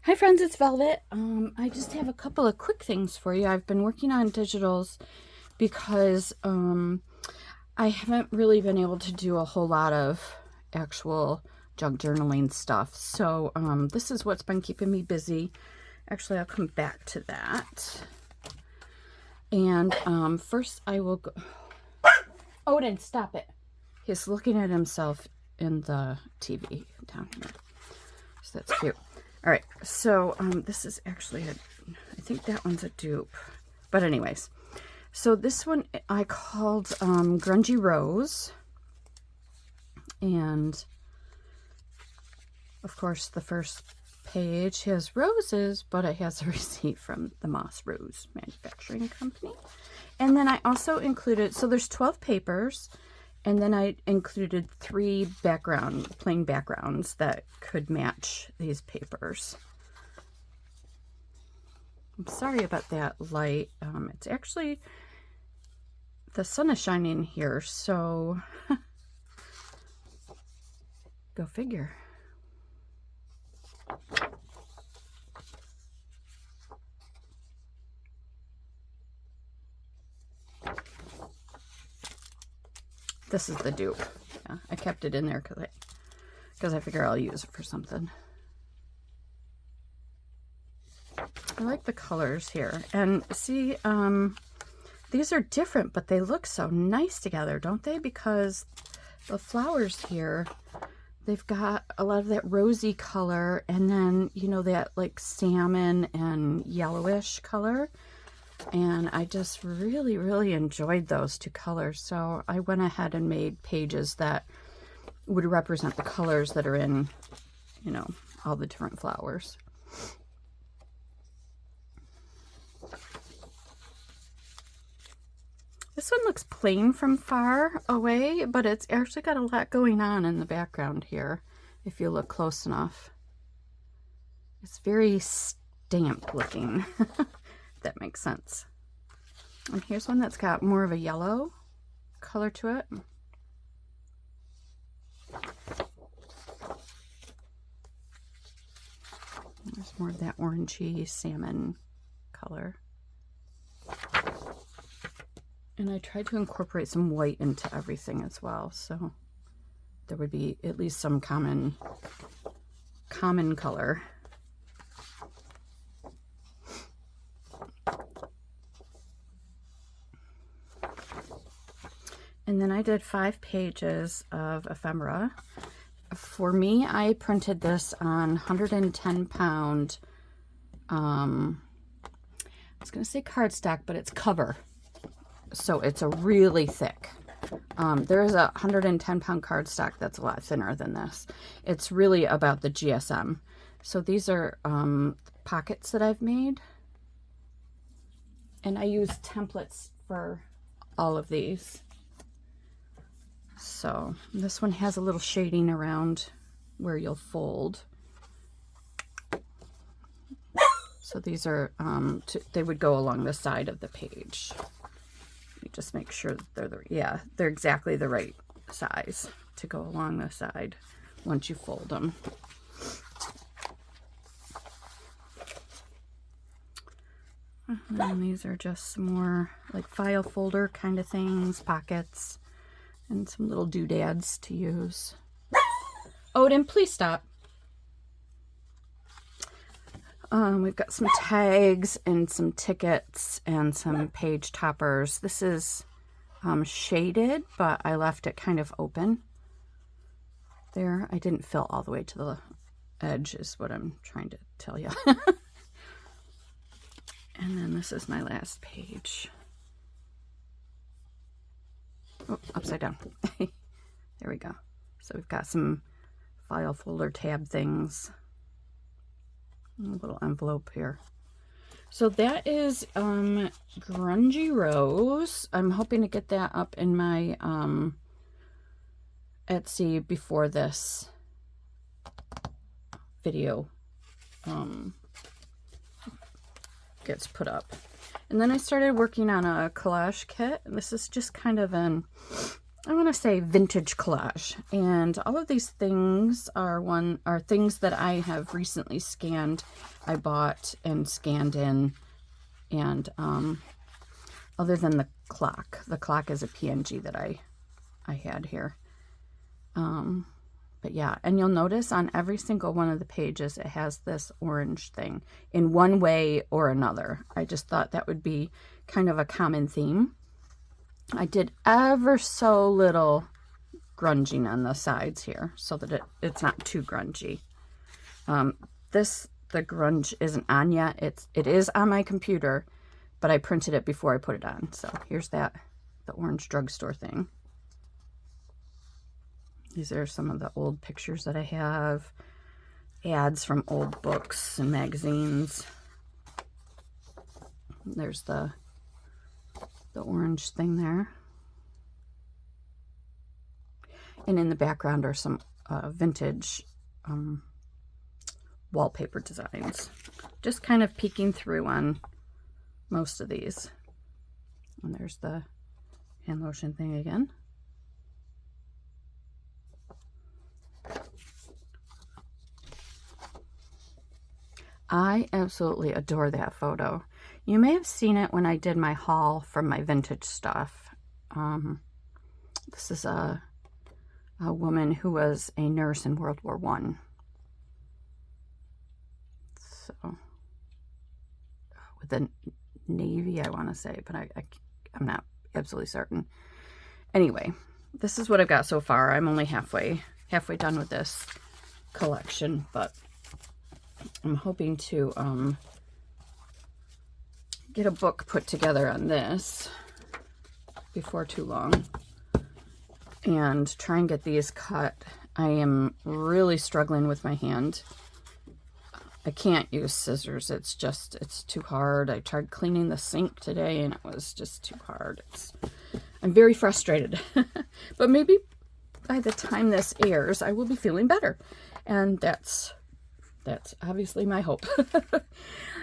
Hi friends, it's Velvet. I just have a couple of quick things for you. I've been working on digitals because I haven't really been able to do a whole lot of actual junk journaling stuff. So this is what's been keeping me busy. Actually, I'll come back to that. And first I will go... Odin, stop it. He's looking at himself in the TV down here. So that's cute. All right, so this is actually I think that one's a dupe. But anyways, so this one I called Grungy Rose. And of course, the first page has roses, but it has a receipt from the Moss Rose Manufacturing Company. And then I also included, so there's 12 papers. And then I included 3 plain backgrounds that could match these papers. I'm sorry about that light. It's actually, the sun is shining here, so go figure. This is the dupe. Yeah, I kept it in there because I figure I'll use it for something. I like the colors here. And see, these are different, but they look so nice together, don't they? Because the flowers here, they've got a lot of that rosy color and then, you know, that like salmon and yellowish color. And I just really, really enjoyed those 2 colors. So I went ahead and made pages that would represent the colors that are in, you know, all the different flowers. This one looks plain from far away, but it's actually got a lot going on in the background here, if you look close enough. It's very stamped looking. That makes sense. And here's one that's got more of a yellow color to it. There's more of that orangey salmon color. And I tried to incorporate some white into everything as well, so there would be at least some common color. And then I did 5 pages of ephemera. For me, I printed this on 110 pound, I was going to say cardstock, but it's cover. So it's a really thick. There is a 110 pound cardstock that's a lot thinner than this. It's really about the GSM. So these are pockets that I've made. And I use templates for all of these. So this one has a little shading around where you'll fold. So these are, they would go along the side of the page. You just make sure that they're exactly the right size to go along the side once you fold them. And then these are just some more like file folder kind of things, pockets. And some little doodads to use. Odin, please stop. We've got some tags and some tickets and some page toppers. This is shaded, but I left it kind of open. There, I didn't fill all the way to the edge is what I'm trying to tell you. And then this is my last page. Oh, upside down. There we go. So we've got some file folder tab things. A little envelope here. So that is Grungy Rose. I'm hoping to get that up in my Etsy before this video gets put up. And then I started working on a collage kit. This is just kind of an I want to say vintage collage. And all of these things are things that I have recently scanned. I bought and scanned in. And other than the clock is a PNG that I had here. But yeah, and you'll notice on every single one of the pages, it has this orange thing in one way or another. I just thought that would be kind of a common theme. I did ever so little grunging on the sides here so that it's not too grungy. The grunge isn't on yet. It is on my computer, but I printed it before I put it on. So here's the orange drugstore thing. These are some of the old pictures that I have. Ads from old books and magazines. There's the orange thing there. And in the background are some vintage wallpaper designs. Just kind of peeking through on most of these. And there's the hand lotion thing again. I absolutely adore that photo. You may have seen it when I did my haul from my vintage stuff. This is a woman who was a nurse in World War I. So, with the Navy, I want to say, but I'm not absolutely certain. Anyway, this is what I've got so far. I'm only halfway done with this collection, but I'm hoping to get a book put together on this before too long and try and get these cut. I am really struggling with my hand. I can't use scissors. It's too hard. I tried cleaning the sink today and it was just too hard. I'm very frustrated. But maybe by the time this airs, I will be feeling better. And that's obviously my hope.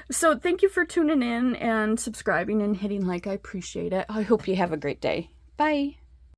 So thank you for tuning in and subscribing and hitting like. I appreciate it. I hope you have a great day. Bye.